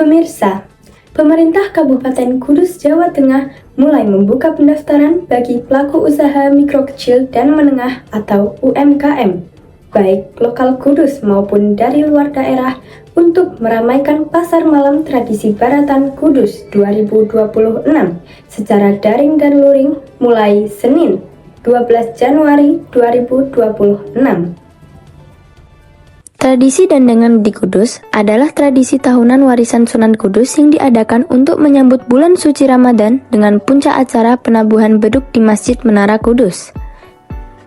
Pemirsa, pemerintah Kabupaten Kudus, Jawa Tengah mulai membuka pendaftaran bagi pelaku usaha mikro kecil dan menengah atau UMKM, baik lokal Kudus maupun dari luar daerah untuk meramaikan Pasar Malam Tradisi Baratan Kudus 2026 secara daring dan luring mulai Senin 12 Januari 2026. Tradisi dandangan di Kudus adalah tradisi tahunan warisan Sunan Kudus yang diadakan untuk menyambut bulan suci Ramadan dengan puncak acara penabuhan beduk di Masjid Menara Kudus.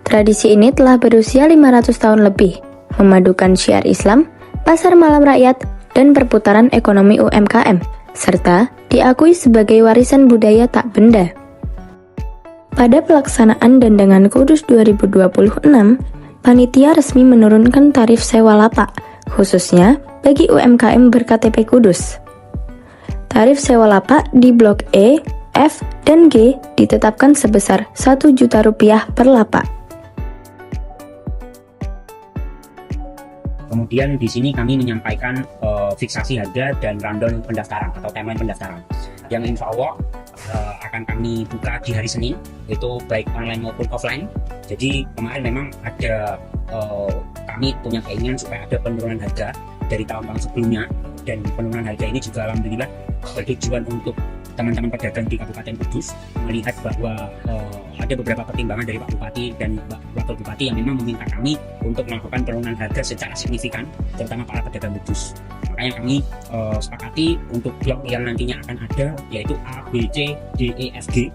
Tradisi ini telah berusia 500 tahun lebih, memadukan syiar Islam, pasar malam rakyat, dan perputaran ekonomi UMKM, serta diakui sebagai warisan budaya tak benda. Pada pelaksanaan dandangan Kudus 2026, panitia resmi menurunkan tarif sewa lapak, khususnya bagi UMKM ber-KTP Kudus. Tarif sewa lapak di Blok E, F, dan G ditetapkan sebesar Rp1 juta per lapak. Kemudian di sini kami menyampaikan fiksasi harga dan rundown pendaftaran atau timeline pendaftaran yang insya Allah akan kami buka di hari Senin, itu baik online maupun offline. Jadi kemarin memang ada kami punya keinginan supaya ada penurunan harga dari tahun-tahun sebelumnya, dan penurunan harga ini juga alhamdulillah bertujuan untuk teman-teman pedagang di Kabupaten Kudus melihat bahwa ada beberapa pertimbangan dari Pak Bupati dan Wakil Bupati yang memang meminta kami untuk melakukan penurunan harga secara signifikan, terutama para pedagang Kudus. Makanya kami sepakati untuk blok yang nantinya akan ada, yaitu A, B, C, D, E, F, G,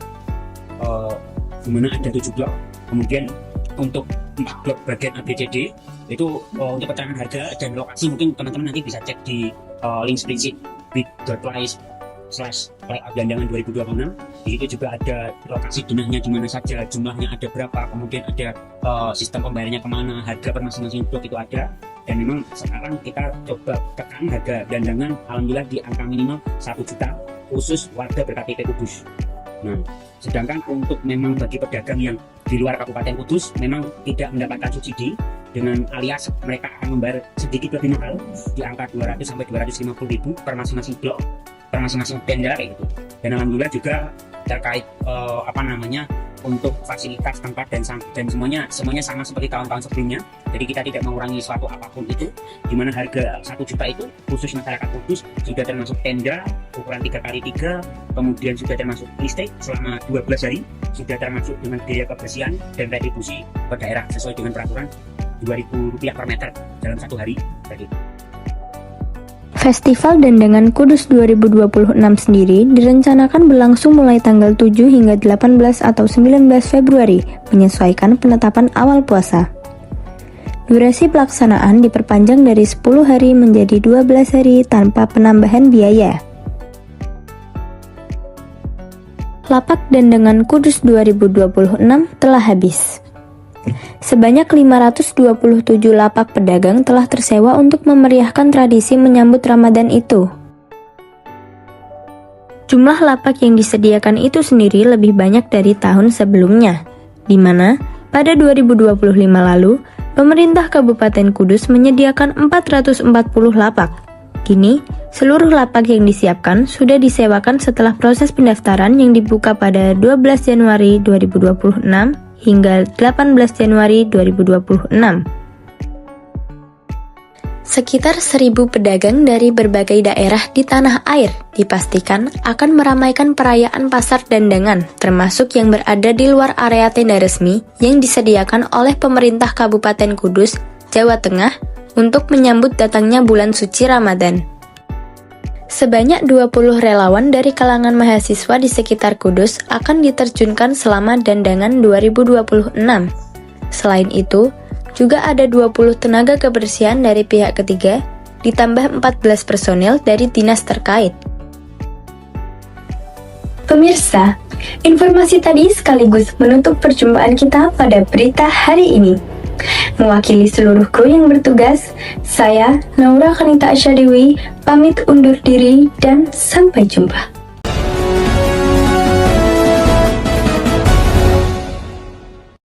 di mana ada 7 blok. Kemudian untuk 4 blok bagian A, B, C, D itu untuk keterangan harga dan lokasi mungkin teman-teman nanti bisa cek di link spreadsheet bit.ly/layout dandangan 2026. Di situ juga ada lokasi dinahnya di mana saja, jumlahnya ada berapa, kemudian ada sistem pembayarannya kemana, harga per masing-masing blok itu ada. Dan memang sekarang kita coba tekan harga dandangan alhamdulillah di angka minimal 1 juta khusus warga ber-KTP Kudus. Nah, sedangkan untuk memang bagi pedagang yang di luar Kabupaten Kudus memang tidak mendapatkan subsidi, dengan alias mereka akan membayar sedikit lebih mahal di angka 200 sampai 250 ribu per masing-masing blok, per masing-masing tenda kayak gitu. Dan alhamdulillah juga terkait untuk fasilitas tempat dan semuanya sama seperti tahun-tahun sebelumnya. Jadi kita tidak mengurangi suatu apapun itu, di mana harga 1 juta itu khusus masyarakat Kudus sudah termasuk tenda ukuran 3x3, kemudian sudah termasuk listrik selama 12 hari, sudah termasuk dengan biaya kebersihan dan retribusi ke daerah sesuai dengan peraturan Rp2.000 per meter dalam 1 hari. Festival Dandangan Kudus 2026 sendiri direncanakan berlangsung mulai tanggal 7 hingga 18 atau 19 Februari, menyesuaikan penetapan awal puasa. Durasi pelaksanaan diperpanjang dari 10 hari menjadi 12 hari tanpa penambahan biaya. Lapak Dandangan Kudus 2026 telah habis. Sebanyak 527 lapak pedagang telah tersewa untuk memeriahkan tradisi menyambut Ramadan itu. Jumlah lapak yang disediakan itu sendiri lebih banyak dari tahun sebelumnya, di mana pada 2025 lalu, pemerintah Kabupaten Kudus menyediakan 440 lapak. Kini, seluruh lapak yang disiapkan sudah disewakan setelah proses pendaftaran yang dibuka pada 12 Januari 2026 hingga 18 Januari 2026. Sekitar 1.000 pedagang dari berbagai daerah di tanah air dipastikan akan meramaikan perayaan pasar dandangan, termasuk yang berada di luar area tenda resmi yang disediakan oleh pemerintah Kabupaten Kudus, Jawa Tengah untuk menyambut datangnya bulan suci Ramadan. Sebanyak 20 relawan dari kalangan mahasiswa di sekitar Kudus akan diterjunkan selama dandangan 2026. Selain itu, juga ada 20 tenaga kebersihan dari pihak ketiga, ditambah 14 personil dari dinas terkait. Pemirsa, informasi tadi sekaligus menutup perjumpaan kita pada berita hari ini. Mewakili seluruh kru yang bertugas, saya, Naura Kanita Asyadewi, pamit undur diri dan sampai jumpa.